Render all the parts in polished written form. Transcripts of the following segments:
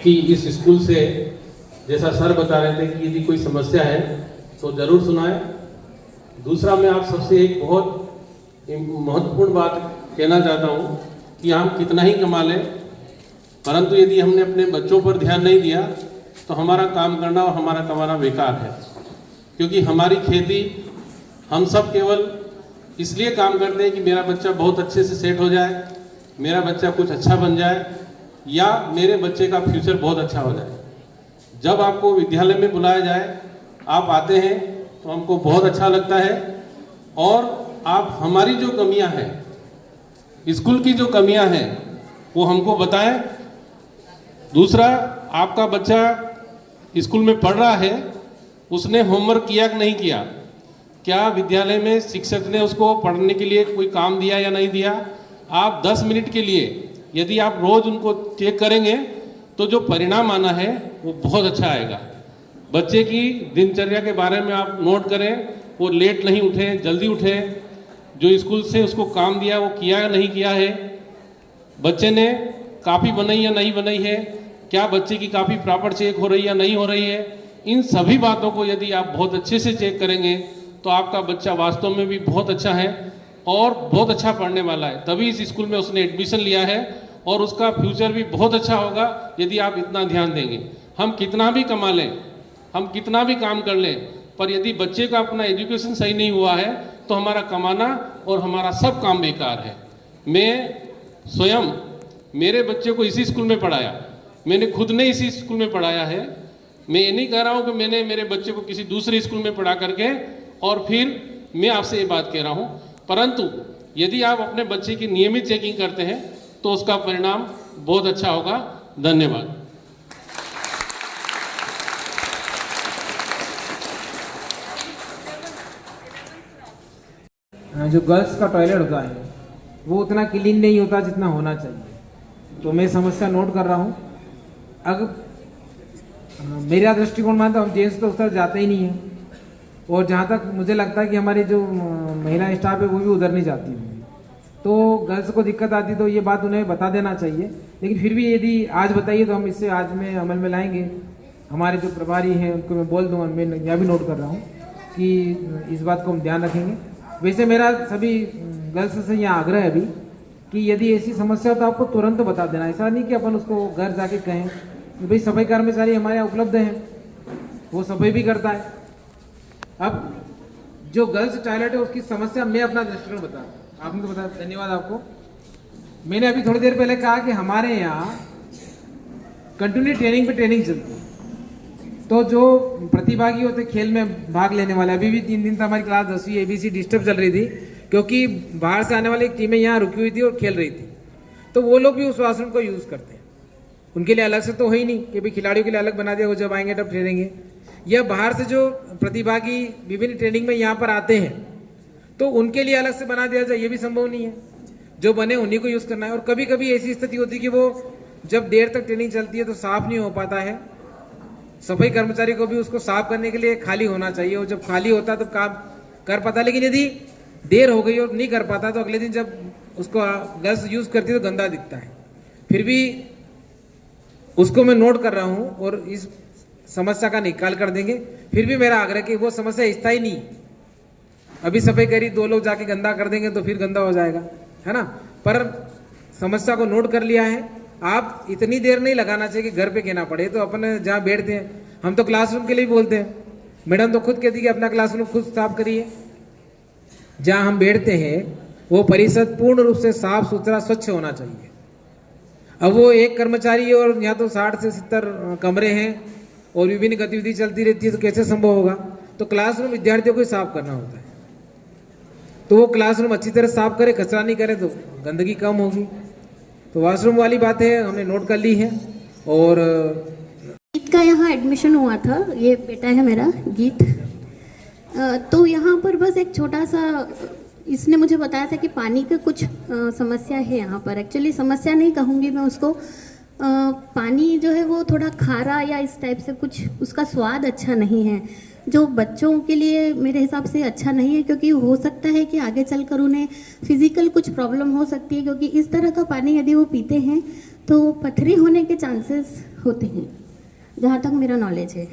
कि इस स्कूल से जैसा सर बता रहे थे कि यदि कोई समस्या है तो ज़रूर सुनाएं। दूसरा, मैं आप सबसे एक बहुत महत्वपूर्ण बात कहना चाहता हूँ कि हम कितना ही कमा लें, परंतु यदि हमने अपने बच्चों पर ध्यान नहीं दिया तो हमारा काम करना और हमारा कमाना बेकार है। क्योंकि हमारी खेती हम सब केवल इसलिए काम करते हैं कि मेरा बच्चा बहुत अच्छे से सेट हो जाए, मेरा बच्चा कुछ अच्छा बन जाए, या मेरे बच्चे का फ्यूचर बहुत अच्छा हो जाए। जब आपको विद्यालय में बुलाया जाए, आप आते हैं तो हमको बहुत अच्छा लगता है, और आप हमारी जो कमियां हैं, स्कूल की जो कमियां हैं, वो हमको बताएं। दूसरा, आपका बच्चा स्कूल में पढ़ रहा है, उसने होमवर्क किया कि नहीं किया, क्या विद्यालय में शिक्षक ने उसको पढ़ने के लिए कोई काम दिया या नहीं दिया। आप 10 मिनट के लिए यदि आप रोज उनको चेक करेंगे तो जो परिणाम आना है वो बहुत अच्छा आएगा। बच्चे की दिनचर्या के बारे में आप नोट करें, वो लेट नहीं उठे, जल्दी उठे, जो स्कूल से उसको काम दिया वो किया या नहीं किया है, बच्चे ने कापी बनाई या नहीं बनाई है, क्या बच्चे की कापी प्रॉपर चेक हो रही है या नहीं हो रही है। इन सभी बातों को यदि आप बहुत अच्छे से चेक करेंगे तो आपका बच्चा वास्तव में भी बहुत अच्छा है और बहुत अच्छा पढ़ने वाला है। तभी इस स्कूल में उसने एडमिशन लिया है और उसका फ्यूचर भी बहुत अच्छा होगा यदि आप इतना ध्यान देंगे। हम कितना भी कमा लें, हम कितना भी काम कर लें, पर यदि बच्चे का अपना एजुकेशन सही नहीं हुआ है तो हमारा कमाना और हमारा सब काम बेकार है। मैं स्वयं मेरे बच्चे को इसी स्कूल में पढ़ाया, मैंने खुद ने इसी स्कूल में पढ़ाया है। मैं ये नहीं कह रहा हूँ कि मैंने मेरे बच्चे को किसी दूसरे स्कूल में पढ़ा करके और फिर मैं आपसे ये बात कह रहा हूँ, परंतु यदि आप अपने बच्चे की नियमित चेकिंग करते हैं तो उसका परिणाम बहुत अच्छा होगा। धन्यवाद। जो गर्ल्स का टॉयलेट होता है वो उतना क्लीन नहीं होता जितना होना चाहिए, तो मैं समस्या नोट कर रहा हूँ। अगर मेरा दृष्टिकोण मानता हूँ जेंट्स तो उस तरफ जाते ही नहीं है, और जहाँ तक मुझे लगता है कि हमारी जो महिला स्टाफ है वो भी उधर नहीं जाती होंगी, तो गर्ल्स को दिक्कत आती तो ये बात उन्हें बता देना चाहिए। लेकिन फिर भी यदि आज बताइए तो हम इससे आज में अमल में लाएंगे। हमारे जो प्रभारी हैं उनको मैं बोल दूँगा, मैं यह भी नोट कर रहा हूँ कि इस बात को हम ध्यान रखेंगे। वैसे मेरा सभी गर्ल्स से यहाँ आग्रह है अभी कि यदि ऐसी समस्या हो तो आपको तुरंत बता देना। ऐसा नहीं कि अपन उसको घर जाके कहें कि भाई सफाई कर्मचारी हमारे यहाँ उपलब्ध हैं, वो सफाई भी करता है। अब जो गर्ल्स टॉयलेट है उसकी समस्या मैं अपना दृष्टिकोण बता, आपने तो बताया, धन्यवाद आपको। मैंने अभी थोड़ी देर पहले कहा कि हमारे यहाँ कंटिन्यू ट्रेनिंग पे ट्रेनिंग चलती है, तो जो प्रतिभागी होते खेल में भाग लेने वाले, अभी भी 3 दिन तक हमारी क्लास 10वीं ABC डिस्टर्ब चल रही थी क्योंकि बाहर से आने वाली एक टीमें यहाँ रुकी हुई थी और खेल रही थी, तो वो लोग भी उस वॉशरूम को यूज करते हैं। उनके लिए अलग से तो है ही नहीं कि भाई खिलाड़ियों के लिए अलग बना दिया, वो जब आएंगे तब ट्रेनेंगे। या बाहर से जो प्रतिभागी विभिन्न ट्रेनिंग में यहाँ पर आते हैं तो उनके लिए अलग से बना दिया जाए, ये भी संभव नहीं है। जो बने उन्हीं को यूज करना है। और कभी कभी ऐसी स्थिति होती है कि वो जब देर तक ट्रेनिंग चलती है तो साफ नहीं हो पाता है। सफाई कर्मचारी को भी उसको साफ करने के लिए खाली होना चाहिए, और जब खाली होता है तो काम कर पाता है। लेकिन यदि देर हो गई और नहीं कर पाता तो अगले दिन जब उसको गैस यूज करती है तो गंदा दिखता है। फिर भी उसको मैं नोट कर रहा हूं और इस समस्या का निकाल कर देंगे। फिर भी मेरा आग्रह कि वो समस्या स्थायी नहीं, अभी सफाई करी 2 लोग जाके गंदा कर देंगे तो फिर गंदा हो जाएगा, है ना। पर समस्या को नोट कर लिया है। आप इतनी देर नहीं लगाना चाहिए कि घर पे कहना पड़े। तो अपन जहाँ बैठते हैं, हम तो क्लासरूम के लिए भी बोलते हैं, मैडम तो खुद कहती है कि अपना क्लासरूम खुद साफ करिए। जहाँ हम बैठते हैं वो परिसर पूर्ण रूप से साफ सुथरा स्वच्छ होना चाहिए। अब वो एक कर्मचारी और यहाँ तो 60 से 70 कमरे हैं और विभिन्न गतिविधि चलती रहती है, तो कैसे संभव होगा। तो क्लासरूम विद्यार्थियों को ही साफ करना होता है, तो वो क्लासरूम अच्छी तरह साफ करे, कचरा नहीं करे तो गंदगी कम होगी। तो वॉशरूम वाली बातें हमने नोट कर ली है। और गीत का यहाँ एडमिशन हुआ था, ये बेटा है मेरा गीत। तो यहाँ पर बस एक छोटा सा इसने मुझे बताया था कि पानी का कुछ समस्या है यहाँ पर। एक्चुअली समस्या नहीं कहूँगी मैं उसको, पानी जो है वो थोड़ा खारा या इस टाइप से कुछ, उसका स्वाद अच्छा नहीं है, जो बच्चों के लिए मेरे हिसाब से अच्छा नहीं है। क्योंकि हो सकता है कि आगे चलकर उन्हें फिजिकल कुछ प्रॉब्लम हो सकती है, क्योंकि इस तरह का पानी यदि वो पीते हैं तो पथरी होने के चांसेस होते हैं, जहाँ तक मेरा नॉलेज है।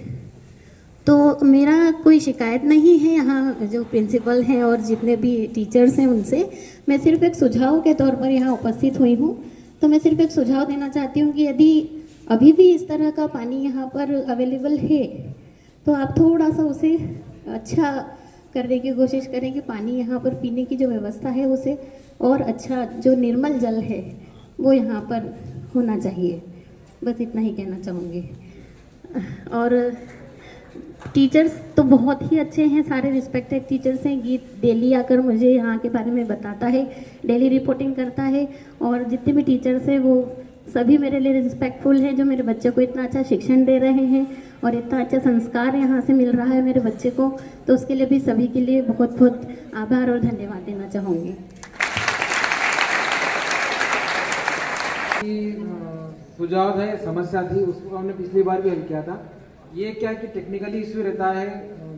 तो मेरा कोई शिकायत नहीं है यहाँ जो प्रिंसिपल हैं और जितने भी टीचर्स हैं उनसे। मैं सिर्फ एक सुझाव के तौर पर यहाँ उपस्थित हुई हूँ। तो मैं सिर्फ एक सुझाव देना चाहती हूँ कि यदि अभी भी इस तरह का पानी यहाँ पर अवेलेबल है तो आप थोड़ा सा उसे अच्छा करने की कोशिश करें कि पानी यहाँ पर पीने की जो व्यवस्था है उसे और अच्छा, जो निर्मल जल है वो यहाँ पर होना चाहिए। बस इतना ही कहना चाहूँगी। और टीचर्स तो बहुत ही अच्छे हैं, सारे रिस्पेक्टेड टीचर्स हैं। गीत डेली आकर मुझे यहाँ के बारे में बताता है, डेली रिपोर्टिंग करता है, और जितने भी टीचर्स हैं वो सभी मेरे लिए रिस्पेक्टफुल हैं, जो मेरे बच्चे को इतना अच्छा शिक्षण दे रहे हैं और इतना अच्छा संस्कार यहाँ से मिल रहा है मेरे बच्चे को। तो उसके लिए भी सभी के लिए बहुत बहुत आभार और धन्यवाद देना चाहूँगी। सुझाव है, समस्या थी, उसको हमने पिछली बार भी हल किया था। ये क्या है कि टेक्निकली इश्यू रहता है,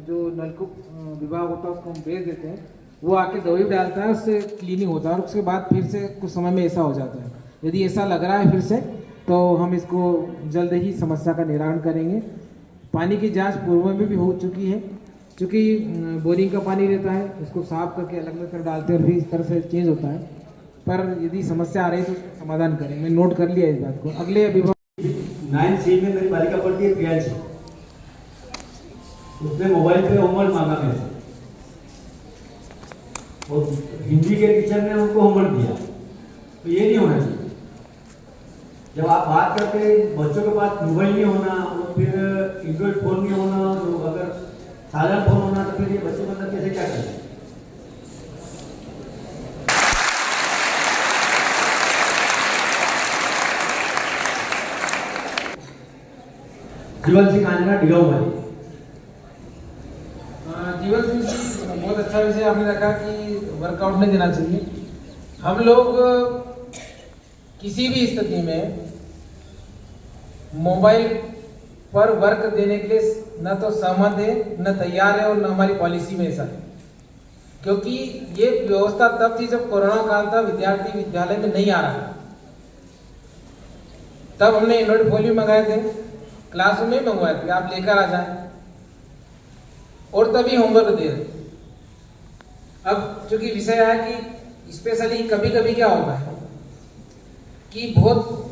जो नलकूप विभाग होता है उसको हम भेज देते हैं, वो आके दवाई डालता है, उससे क्लीनिंग होता है और उसके बाद फिर से कुछ समय में ऐसा हो जाता है। यदि ऐसा लग रहा है फिर से तो हम इसको जल्द ही समस्या का निराकरण करेंगे। पानी की जांच पूर्व में भी हो चुकी है, क्योंकि बोरिंग का पानी रहता है उसको साफ करके अलग अलग कर डालते हैं और फिर इस तरह से चेंज होता है। पर यदि समस्या आ रही है तो उसका समाधान करेंगे। मैं नोट कर लिया इस बात को। अगले अभिभावक 9C में मेरी बालिका पढ़ती है प्रियांशी, उसने मोबाइल पे होमवर्क मांगा मेरे से और हिंदी के टीचर ने उनको होमवर्क दिया। तो ये नहीं होना चाहिए। जब आप बात करते हैं, बच्चों के पास मोबाइल नहीं होना और फिर एंड्रॉइड फोन नहीं होना, तो अगर साधारण फोन होना तो फिर ये बच्चे मतलब कैसे क्या करें? जीवन सिंह कांजना डिगाऊ वाली। जीवन सिंह जी, बहुत अच्छा विषय आपने रखा कि वर्कआउट नहीं देना चाहिए। हम लोग किसी भी स्थिति में मोबाइल पर वर्क देने के लिए न तो सहमत है, न तैयार है और न हमारी पॉलिसी में ऐसा है। क्योंकि ये व्यवस्था तब थी जब कोरोना काल था, विद्यार्थी विद्यालय में नहीं आ रहा था। तब हमने एंड्रॉइड फोन भी मंगाए थे, क्लासरूम में मंगवाए थे, आप लेकर आ जाएं, और तभी होमवर्क दे रहे। अब चूंकि विषय है कि स्पेशली कभी कभी क्या होता है कि बहुत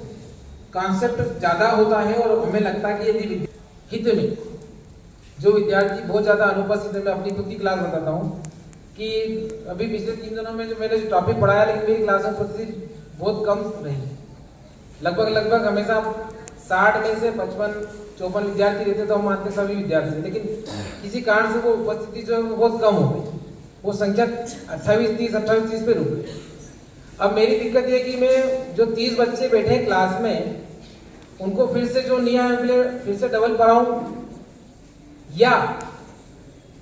कॉन्सेप्ट ज्यादा होता है और हमें लगता है कि यदि हित में जो विद्यार्थी बहुत ज्यादा अनुपस्थित है, मैं अपनी खुद की क्लास बताता हूँ कि अभी पिछले 3 दिनों में जो मैंने जो टॉपिक पढ़ाया, लेकिन मेरी क्लास में उपस्थिति बहुत कम रही। लगभग हमेशा 60 में से 55-54 विद्यार्थी रहते, तो हम मानते सभी विद्यार्थी थे, लेकिन किसी कारण से वो उपस्थिति जो है वो बहुत कम हो गई। वो संख्या 28-30 पे रुक गई। अब मेरी दिक्कत ये कि मैं जो 30 बच्चे बैठे क्लास में, उनको फिर से जो नहीं आए फिर से डबल पढ़ाऊं, या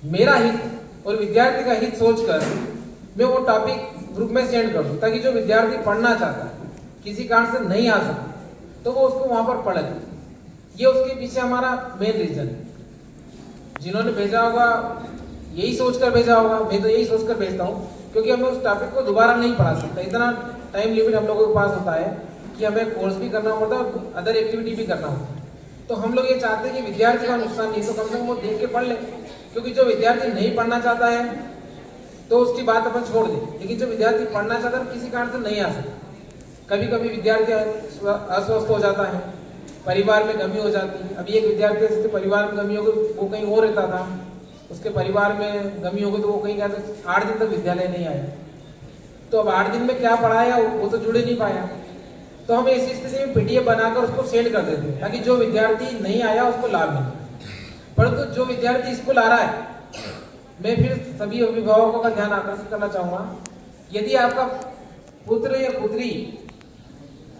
मेरा हित और विद्यार्थी का हित सोचकर मैं वो टॉपिक ग्रुप में सेंड कर दूं, ताकि जो विद्यार्थी पढ़ना चाहता है, किसी कारण से नहीं आ सकता, तो वो उसको वहां पर पढ़े। ये उसके पीछे हमारा मेन रीजन है। जिन्होंने भेजा होगा यही सोचकर भेजा होगा, मैं तो यही सोचकर भेजता हूँ, क्योंकि हमें उस टॉपिक को दोबारा नहीं पढ़ा सकता। इतना टाइम लिमिट हम लोगों के पास होता है कि हमें कोर्स भी करना होता है और अदर एक्टिविटी भी करना होता है। तो हम लोग ये चाहते हैं कि विद्यार्थी का नुकसान नहीं, तो कम से कम वो देख के पढ़ ले। क्योंकि जो विद्यार्थी नहीं पढ़ना चाहता है तो उसकी बात अपन छोड़ दें, लेकिन जो विद्यार्थी पढ़ना चाहता है किसी कारण से नहीं आ सकता। कभी कभी विद्यार्थी अस्वस्थ हो जाता है, परिवार में कमी हो जाती है। अभी एक विद्यार्थी जिसके परिवार में कमी हो गई, वो कहीं और रहता था, उसके परिवार में कमी हो गई तो वो कहीं कहते 8 दिन तक विद्यालय नहीं आया। तो अब 8 दिन में क्या पढ़ाया वो तो जुड़े नहीं पाया। तो हम ऐसी स्थिति में पीडीएफ बनाकर उसको सेंड कर देते हैं, ताकि जो विद्यार्थी नहीं आया उसको लाभ मिले। परंतु जो विद्यार्थी स्कूल आ रहा है, मैं फिर सभी अभिभावकों का ध्यान आकर्षित करना चाहूंगा, यदि आपका पुत्र या पुत्री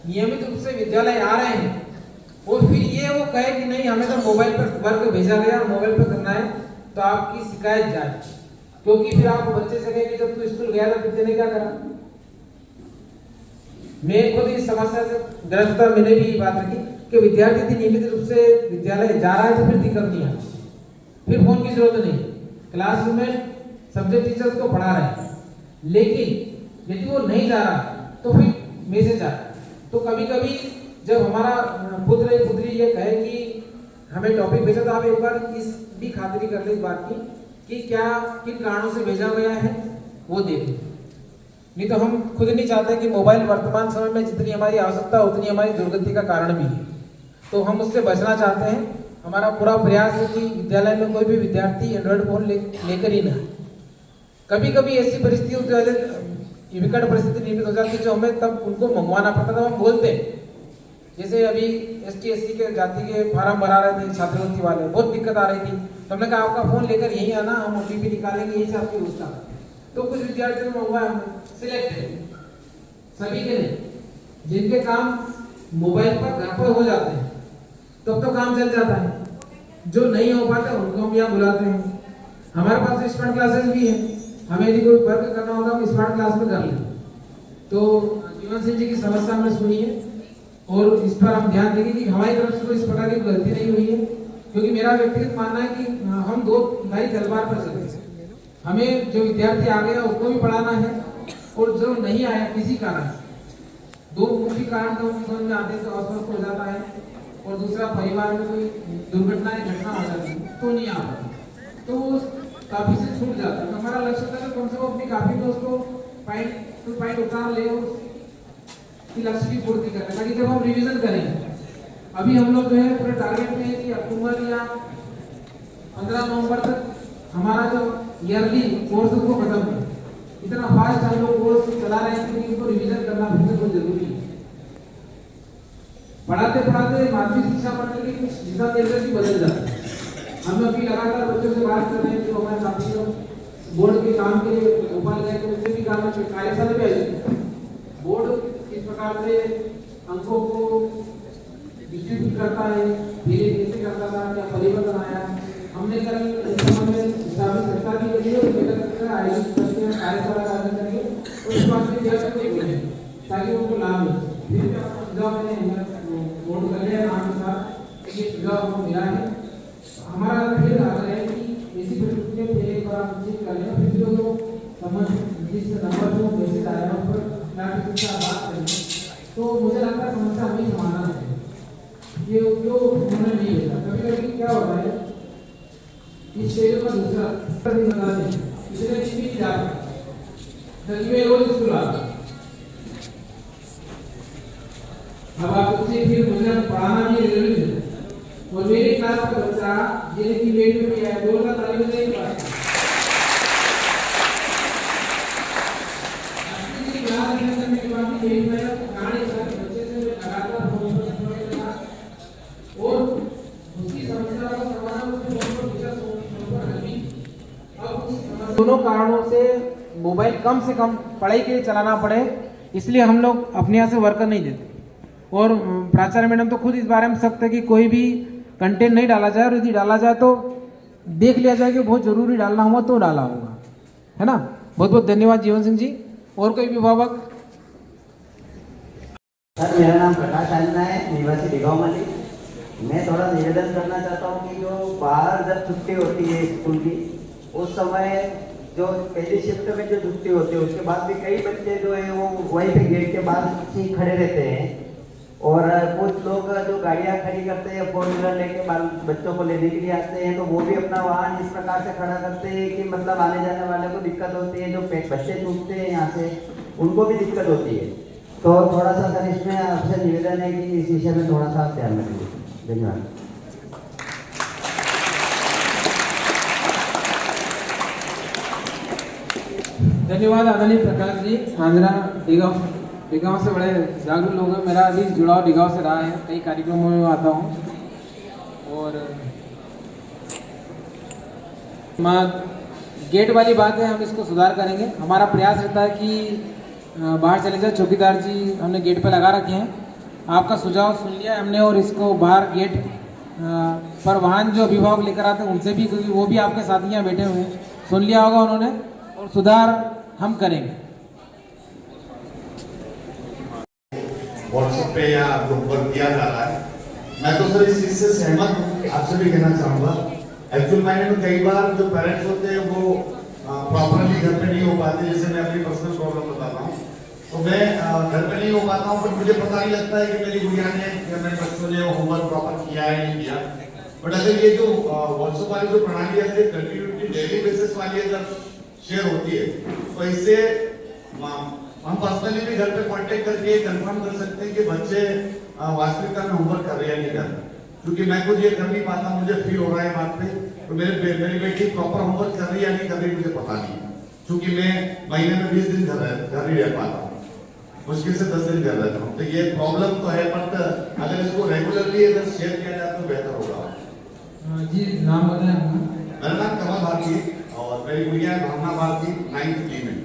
नियमित रूप से विद्यालय आ रहे हैं और फिर ये वो कहे कि नहीं हमें तो मोबाइल पर वर्क भेजा गया, मोबाइल पर करना है, तो आपकी शिकायत जाए। क्योंकि फिर आप बच्चे से कहेंगे जब तू स्कूल गया था तो तेने क्या करा। मैं खुद इस समस्या से ग्रस्त था, मैंने भी बात रखी कि विद्यार्थी यदि नियमित रूप से विद्यालय जा रहा है तो फिर दिक्कत नहीं है, फिर फोन की जरूरत नहीं। क्लासरूम में सब्जेक्ट टीचर्स को पढ़ा रहे हैं, लेकिन यदि वो नहीं जा रहा तो फिर मैसेज आता है। तो कभी कभी जब हमारा पुत्र या पुत्री ये कहे कि हमें टॉपिक भेजा, तो आप एक बार इस भी खातिरी कर ले इस बात की कि क्या किन कारणों से भेजा गया है वो देख लें। नहीं तो हम खुद नहीं चाहते कि मोबाइल वर्तमान समय में जितनी हमारी आवश्यकता उतनी हमारी दुर्गति का कारण भी है, तो हम उससे बचना चाहते हैं। हमारा पूरा प्रयास है कि विद्यालय में कोई भी विद्यार्थी एंड्रॉइड फोन लेकर ही ना। कभी कभी ऐसी परिस्थिति विकट परिस्थिति निर्मित हो जाती है जो हमें तब उनको मंगवाना पड़ता था। हम बोलते हैं, जैसे अभी ST SC के जाति के फार्म भरा रहे थे छात्रवृत्ति वाले, बहुत दिक्कत आ रही थी, तो हमने कहा आपका फोन लेकर यही आना, हम OTP निकालेंगे, यही से आपकी व्यवस्था। तो कुछ विद्यार्थियों ने मंगवाया, हमने सिलेक्ट है, सभी के नहीं, जिनके काम मोबाइल पर घर पर हो जाते हैं तब तो काम चल जाता है, जो नहीं हो पाता उनको हम यहाँ बुलाते हैं। हमारे पास स्मार्ट क्लासेस भी है, हमें यदि कोई वर्क करना होता हम स्मार्ट क्लास में कर लें। तो जीवन सिंह जी की समस्या हमने सुनी है और इस पर हम ध्यान देंगे कि हमारी तरफ से कोई इस प्रकार की गलती नहीं हुई है, क्योंकि मेरा व्यक्तिगत मानना है कि हम दो भाई तलवार पर चलते हैं। हमें जो विद्यार्थी आ गया उसको भी पढ़ाना है और जो नहीं आया किसी कारण, दो मुख्य कारण तो समझ में आते हैं, तो अस्वस्थ हो जाता है और दूसरा परिवार में कोई दुर्घटना घटना हो जाती है तो नहीं आ पाती, तो वो काफी से छूट जाता है। तो हमारा लक्ष्य था कि कम से कम अपनी काफी में उसको पॉइंट उतार ले और लक्ष्य की पूर्ति करें, ताकि जब हम रिवीजन करें, अभी हम लोग जो है पूरे टारगेट में है कि अक्टूबर या 15 नवंबर तक हमारा जो ईयरली कोर्स उसको खत्म है। इतना फास्ट हम लोग कोर्स चला रहे हैं कि इसको रिवीजन करना बहुत जरूरी है। पढ़ाते पढ़ाते माध्यमिक शिक्षा मंडल की कुछ दिशा निर्देश भी बदल जाते हैं। हम अभी लगातार बच्चों से बात कर रहे हैं, जो हमारे साथी बोर्ड के काम के लिए भोपाल गए थे, उनसे भी काम कार्यशाला भी आयोजित बोर्ड किस प्रकार से अंकों को डिस्ट्रीब्यूट करता है, धीरे कैसे करता था, क्या परिवर्तन आया, हमने कल इस संबंध में चर्चा भी करी और आयोजित करके कार्यशाला का आयोजन करके और इस बात में ध्यान रखते हुए ताकि उनको लाभ मिले। फिर सुझाव मैंने नोट कर लिया अनुसार ये सुझाव हमको मिला है। हमारा फिर आग्रह है कि ऐसी परिस्थिति में फिर एक बार हम चेक कर लें, फिर जो संबंध जिस नंबर को मैसेज आया उस पर बात करें, तो मुझे लगता है समस्या हमें समाधान है। ये जो उन्होंने नहीं भेजा, कभी कभी क्या होता है इस स्टेज पर दूसरा नहीं बताते हैं, इसलिए किसी भी जाकर में रोज स्कूल आता, अब आप उससे फिर मुझे पढ़ाना भी जरूरी है। और मेरे क्लास का बच्चा जिन्हें की वेट में भी आया, 2 का तारीख नहीं पढ़ा, दोनों कारणों से मोबाइल कम से कम पढ़ाई के लिए चलाना पड़े, इसलिए हम लोग अपने यहाँ से वर्कर नहीं देते। और प्राचार्य मैडम तो खुद इस बारे में सख्त है कि कोई भी कंटेंट नहीं डाला जाए, और यदि डाला जाए तो देख लिया जाए कि बहुत जरूरी डालना हुआ तो डाला होगा, है ना। बहुत बहुत धन्यवाद जीवन सिंह जी। और कोई अभिभावक? सर, मेरा नाम प्रकाश आनंद है, निवासी डिगांव मल्ली। मैं थोड़ा निवेदन करना चाहता हूँ कि जो बाहर जब छुट्टी होती है स्कूल की, उस समय जो पहली शिफ्ट में जो छुट्टी होती है उसके बाद भी कई बच्चे जो है वो वहीं पे गेट के बाहर ही खड़े रहते हैं, और कुछ लोग जो गाड़ियाँ खड़ी करते हैं 4 व्हीलर लेके बच्चों को लेने के लिए आते हैं, तो वो भी अपना वाहन इस प्रकार से खड़ा करते हैं कि मतलब आने जाने वाले को दिक्कत होती है, जो बच्चे छूटते हैं यहाँ से उनको भी दिक्कत होती है। तो थोड़ा सा सर इसमें आपसे निवेदन है कि इस विषय में थोड़ा सा ध्यान रखिए। धन्यवाद। धन्यवाद आदरणीय प्रकाश जी। आंध्रा डिगांव से बड़े जागरूक लोग हैं। मेरा अभी जुड़ाव डिगांव से रहा है, कई कार्यक्रमों में आता हूँ और गेट वाली बात है, हम इसको सुधार करेंगे। हमारा प्रयास रहता है कि बाहर चले जाए, चौकीदार जी हमने गेट पर लगा रखे हैं। आपका सुझाव सुन लिया हमने और इसको बाहर गेट पर वाहन जो अभिभावक लेकर आते हैं उनसे भी, क्योंकि वो भी आपके साथ यहाँ बैठे हुए हैं, सुन लिया होगा उन्होंने, और सुधार हम करेंगे। व्हाट्सएप पे या ग्रुप पर किया जा रहा है, मैं तो सर इस चीज से सहमत हूँ। आपसे भी कहना चाहूँगा, एक्चुअल मायने में कई बार जो पेरेंट्स होते हैं वो प्रॉपरली घर पे नहीं हो पाते। जैसे मैं अपनी पर्सनल प्रॉब्लम बताता हूँ, तो मैं घर पे नहीं हो पाता हूँ, बट मुझे पता नहीं लगता है कि मेरी गुड़िया ने या मेरे बच्चों ने होमवर्क प्रॉपर किया है नहीं किया। बट अगर ये जो व्हाट्सएप वाली जो प्रणाली है कंटिन्यूटी डेली बेसिस वाली अगर शेयर होती है तो इससे हम पर्सनली भी घर पे कांटेक्ट करके कंफर्म कर सकते हैं कि बच्चे वास्तविकता में होमवर्क कर रहे हैं नहीं कर रहे। क्योंकि मैं खुद ये कर नहीं पाता, मुझे फील हो रहा है बात पे, तो मेरी बेटी प्रॉपर होमवर्क कर रही है या नहीं कर रही मुझे पता नहीं, क्योंकि मैं महीने में 20 दिन घर ही रह पाता हूँ, मुश्किल से 10 दिन घर रहता हूँ। तो ये प्रॉब्लम तो है, बट अगर इसको रेगुलरली अगर शेयर किया जाए तो बेहतर होगा। जी नाम बताएं अपना। मेरा नाम कमल भारती और मेरी गुड़िया भावना भारती 9th D में।